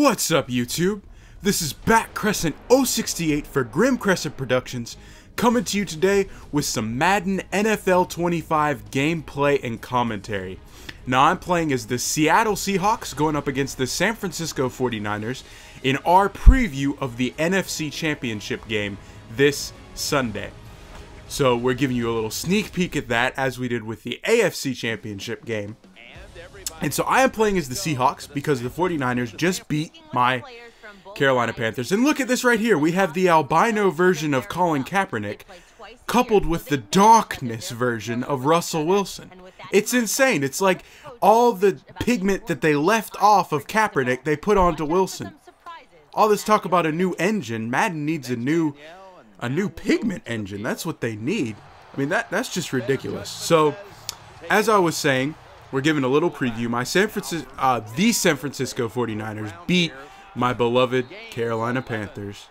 What's up, YouTube? This is back Crescent 068 for Grim Crescent Productions, coming to you today with some Madden NFL 25 gameplay and commentary. Now, I'm playing as the Seattle Seahawks going up against the San Francisco 49ers in our preview of the NFC Championship Game this Sunday. So we're giving you a little sneak peek at that, as we did with the AFC Championship Game. And so I am playing as the Seahawks because the 49ers just beat my Carolina Panthers. And look at this right here. We have the albino version of Colin Kaepernick coupled with the darkness version of Russell Wilson. It's insane. It's like all the pigment that they left off of Kaepernick, they put onto Wilson. All this talk about a new engine, Madden needs a new pigment engine. That's what they need. I mean, that's just ridiculous. So, as I was saying, we're giving a little preview. The San Francisco 49ers beat my beloved Carolina Panthers.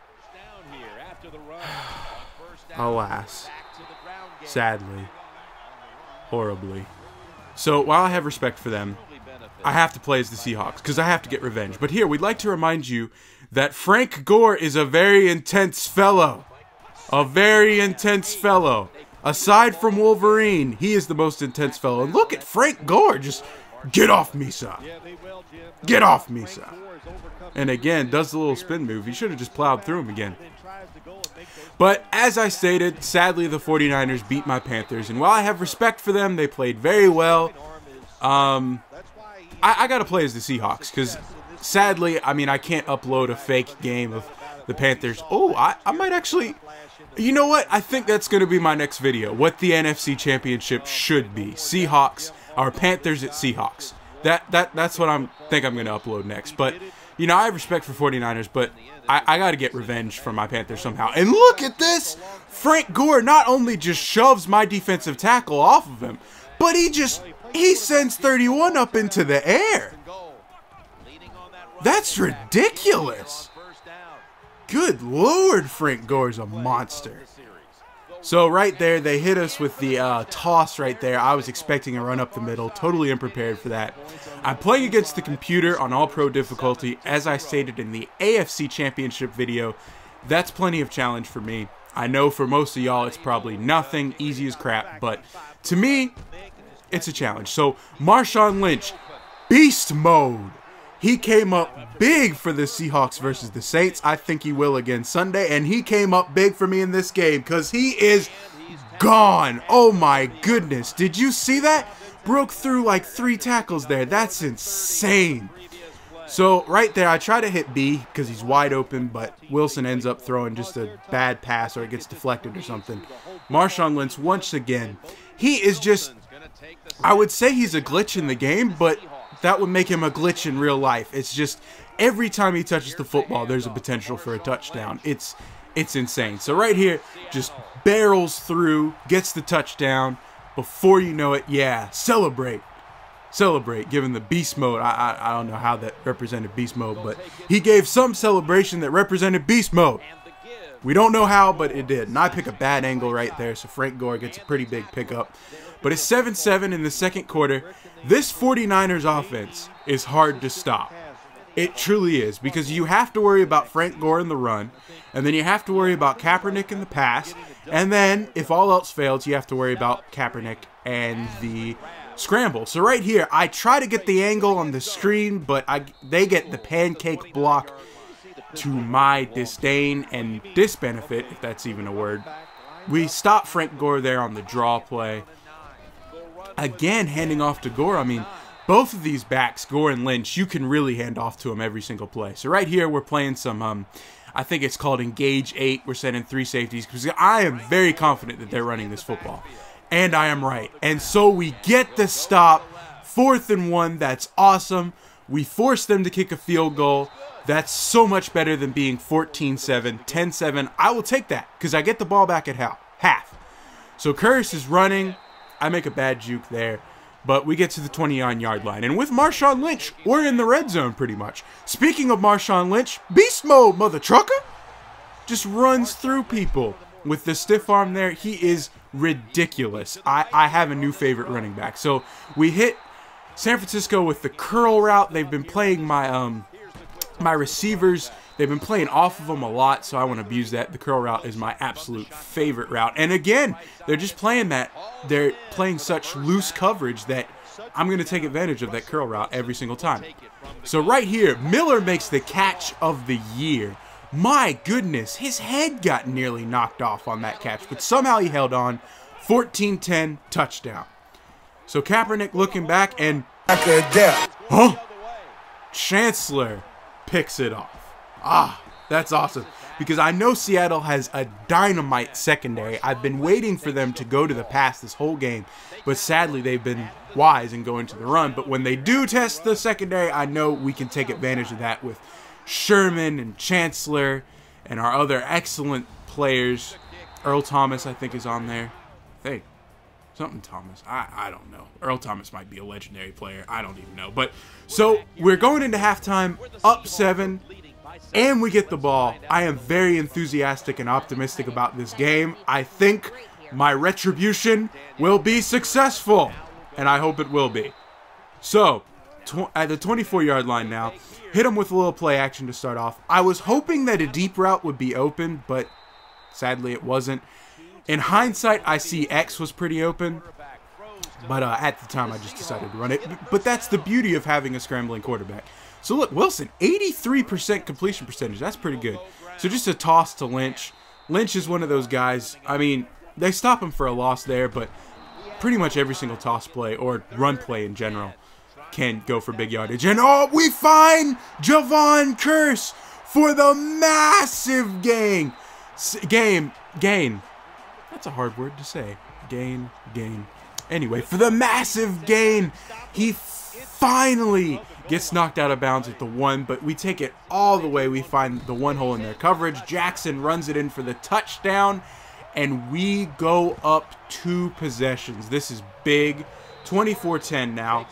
Alas. Sadly. Horribly. So, while I have respect for them, I have to play as the Seahawks, because I have to get revenge. But here, we'd like to remind you that Frank Gore is a very intense fellow. A very intense fellow. Aside from Wolverine, he is the most intense fellow. And look at Frank Gore, just get off me, son. Get off me, son. And again, does the little spin move. He should have just plowed through him again. But as I stated, sadly the 49ers beat my Panthers. And while I have respect for them, they played very well. I got to play as the Seahawks because sadly, I mean, I can't upload a fake game of the Panthers. Oh, I might actually... You know what? I think that's going to be my next video. What the NFC Championship should be. Seahawks, or Panthers at Seahawks. That's what I think I'm going to upload next. But, you know, I have respect for 49ers, but I got to get revenge from my Panthers somehow. And look at this! Frank Gore not only just shoves my defensive tackle off of him, but he sends 31 up into the air. That's ridiculous. Good Lord, Frank Gore's a monster. So right there, they hit us with the toss right there. I was expecting a run up the middle, totally unprepared for that. I'm playing against the computer on all-pro difficulty, as I stated in the AFC Championship video. That's plenty of challenge for me. I know for most of y'all it's probably nothing, easy as crap, but to me, it's a challenge. So Marshawn Lynch, beast mode. He came up big for the Seahawks versus the Saints. I think he will again Sunday. And he came up big for me in this game because he is gone. Oh my goodness. Did you see that? Broke through like 3 tackles there. That's insane. So right there, I try to hit B because he's wide open, but Wilson ends up throwing just a bad pass or it gets deflected or something. Marshawn Lynch once again. He is just, I would say he's a glitch in the game, but that would make him a glitch in real life. It's just every time he touches the football, there's a potential for a touchdown. It's insane. So right here, just barrels through, gets the touchdown. Before you know it, yeah, celebrate. Celebrate, given the beast mode. I don't know how that represented beast mode, but he gave some celebration that represented beast mode. We don't know how, but it did. And I pick a bad angle right there, so Frank Gore gets a pretty big pickup. But it's 7-7 in the second quarter. This 49ers offense is hard to stop. It truly is, because you have to worry about Frank Gore in the run, and then you have to worry about Kaepernick in the pass, and then, if all else fails, you have to worry about Kaepernick and the scramble. So right here, I try to get the angle on the screen, but they get the pancake block to my disdain and disbenefit, if that's even a word. We stop Frank Gore there on the draw play. Again, handing off to Gore. I mean, both of these backs, Gore and Lynch, you can really hand off to them every single play. So right here, we're playing some, I think it's called Engage 8. We're setting 3 safeties because I am very confident that they're running this football. And I am right. And so we get the stop. 4th and 1. That's awesome. We force them to kick a field goal. That's so much better than being 14-7, 10-7. I will take that because I get the ball back at half. So Curtis is running. I make a bad juke there, but we get to the 29-yard line. And with Marshawn Lynch, we're in the red zone pretty much. Speaking of Marshawn Lynch, beast mode, mother trucker. Just runs through people with the stiff arm there. He is ridiculous. I have a new favorite running back. So we hit San Francisco with the curl route. They've been playing my My receivers, they've been playing off of them a lot, so I want to abuse that. The curl route is my absolute favorite route. And again, they're just playing that. They're playing such loose coverage that I'm going to take advantage of that curl route every single time. So right here, Miller makes the catch of the year. My goodness, his head got nearly knocked off on that catch, but somehow he held on. 14-10 touchdown. So Kaepernick looking back and Chancellor picks it off. Ah, that's awesome. Because I know Seattle has a dynamite secondary. I've been waiting for them to go to the pass this whole game. But sadly, they've been wise in going to the run. But when they do test the secondary, I know we can take advantage of that with Sherman and Chancellor and our other excellent players. Earl Thomas, I think, is on there. Hey, something Thomas. I don't know. Earl Thomas might be a legendary player. I don't even know. But so we're going into halftime, up 7. And we get the ball. I am very enthusiastic and optimistic about this game. I think my retribution will be successful. And I hope it will be. So, at the 24-yard line now, hit him with a little play action to start off. I was hoping that a deep route would be open, but sadly it wasn't. In hindsight, I see X was pretty open. But at the time, I just decided to run it. But that's the beauty of having a scrambling quarterback. So look, Wilson, 83% completion percentage. That's pretty good. So just a toss to Lynch. Lynch is one of those guys. I mean, they stop him for a loss there, but pretty much every single toss play or run play in general can go for big yardage. And oh, we find Javon Curse for the massive gain. Gain. That's a hard word to say. Gain. Anyway, for the massive gain, he finally gets knocked out of bounds at the 1, but we take it all the way. We find the 1 hole in their coverage. Jackson runs it in for the touchdown, and we go up 2 possessions. This is big. 24-10 now.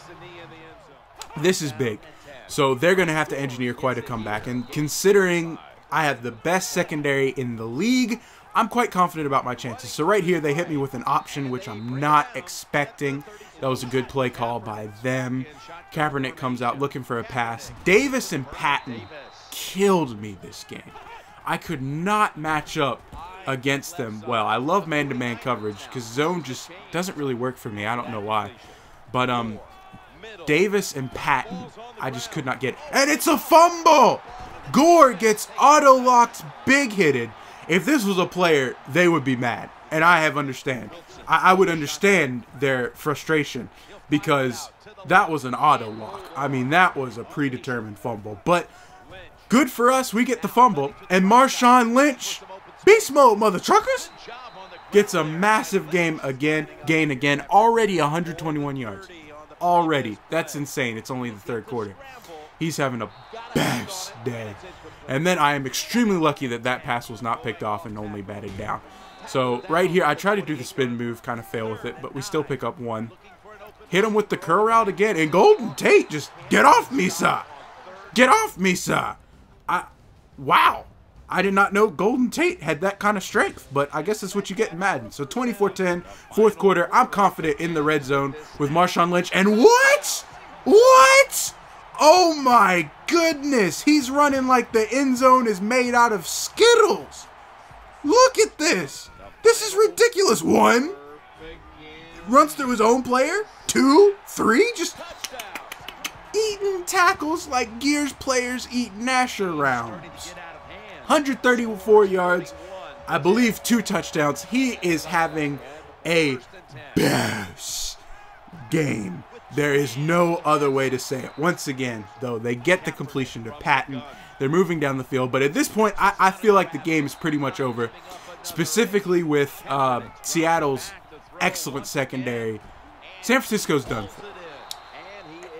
This is big. So they're going to have to engineer quite a comeback, and considering I have the best secondary in the league, I'm quite confident about my chances. So right here, they hit me with an option, which I'm not expecting. That was a good play call by them. Kaepernick comes out looking for a pass. Davis and Patton killed me this game. I could not match up against them well. I love man-to-man coverage because zone just doesn't really work for me. I don't know why. But Davis and Patton, I just could not get. And it's a fumble! Gore gets auto-locked, big-hitted. If this was a player, they would be mad. And I would understand their frustration because that was an auto lock. I mean, that was a predetermined fumble. But good for us, we get the fumble. And Marshawn Lynch, beast mode, mother truckers, gets a massive gain again. Already 121 yards. Already. That's insane. It's only the 3rd quarter. He's having a best day. And then I am extremely lucky that that pass was not picked off and only batted down. So right here, I try to do the spin move, kind of fail with it, but we still pick up 1. Hit him with the curl route again, and Golden Tate just, get off me, sir. Get off me, sir. Wow. I did not know Golden Tate had that kind of strength, but I guess that's what you get in Madden. So 24-10, 4th quarter, I'm confident in the red zone with Marshawn Lynch. And what? What? Oh my goodness. He's running like the end zone is made out of Skittles. Look at this. This is ridiculous. 1. Runs through his own player. 2, 3. Just eating tackles like Gears players eat Nasher rounds. 134 yards. I believe 2 touchdowns. He is having a best game. There is no other way to say it. Once again, though, they get the completion to Patton. They're moving down the field. But at this point, I feel like the game is pretty much over. Specifically with Seattle's excellent secondary. San Francisco's done for,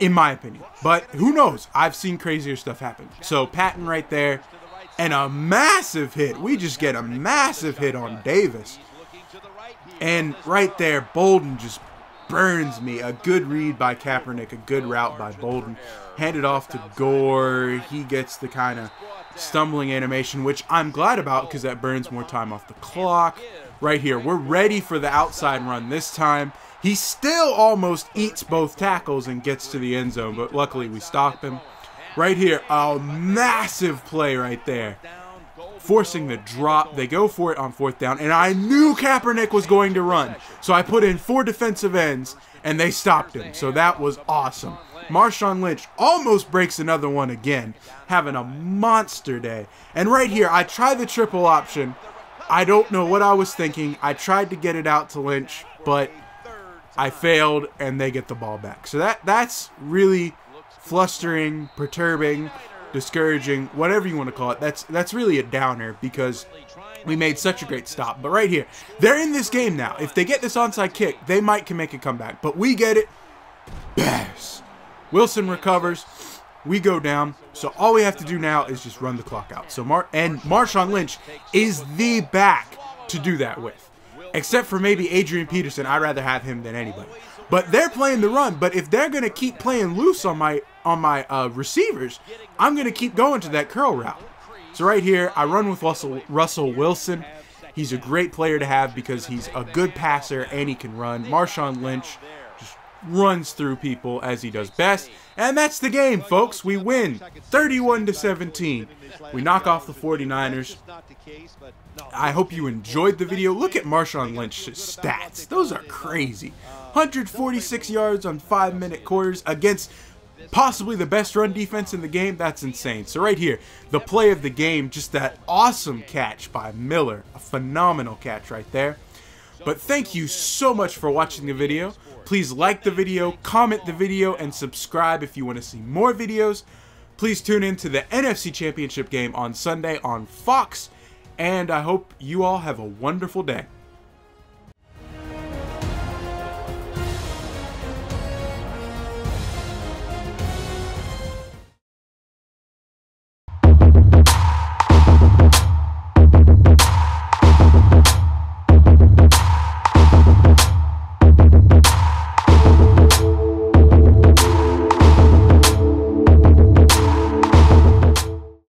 in my opinion. But who knows? I've seen crazier stuff happen. So Patton right there. And a massive hit. We just get a massive hit on Davis. And right there, Bolden just burns me. A good read by Kaepernick. A good route by Bolden. Handed off to Gore. He gets the kind of stumbling animation, which I'm glad about because that burns more time off the clock. Right here, we're ready for the outside run this time. He still almost eats both tackles and gets to the end zone, but luckily we stop him. Right here, a massive play right there. Forcing the drop. They go for it on 4th down, and I knew Kaepernick was going to run. So I put in 4 defensive ends, and they stopped him. So that was awesome. Marshawn Lynch almost breaks another one again, having a monster day. And right here, I tried the triple option. I don't know what I was thinking. I tried to get it out to Lynch, but I failed, and they get the ball back. So that's really flustering, perturbing, discouraging, whatever you want to call it. That's really a downer because we made such a great stop. But right here, they're in this game now. If they get this onside kick, they can make a comeback. But we get it. Bass. Wilson recovers. We go down. So all we have to do now is just run the clock out. So Marshawn Lynch is the back to do that with. Except for maybe Adrian Peterson. I'd rather have him than anybody. But they're playing the run. But if they're going to keep playing loose on my receivers, I'm going to keep going to that curl route. So right here, I run with Russell Wilson. He's a great player to have because he's a good passer and he can run. Marshawn Lynch just runs through people as he does best. And that's the game, folks. We win 31-17. We knock off the 49ers. I hope you enjoyed the video. Look at Marshawn Lynch's stats. Those are crazy. 146 yards on 5-minute quarters against possibly the best run defense in the game. That's insane. So right here, the play of the game, just that awesome catch by Miller. A phenomenal catch right there. But thank you so much for watching the video. Please like the video, comment the video, and subscribe if you want to see more videos. Please tune in to the NFC Championship game on Sunday on Fox. And I hope you all have a wonderful day.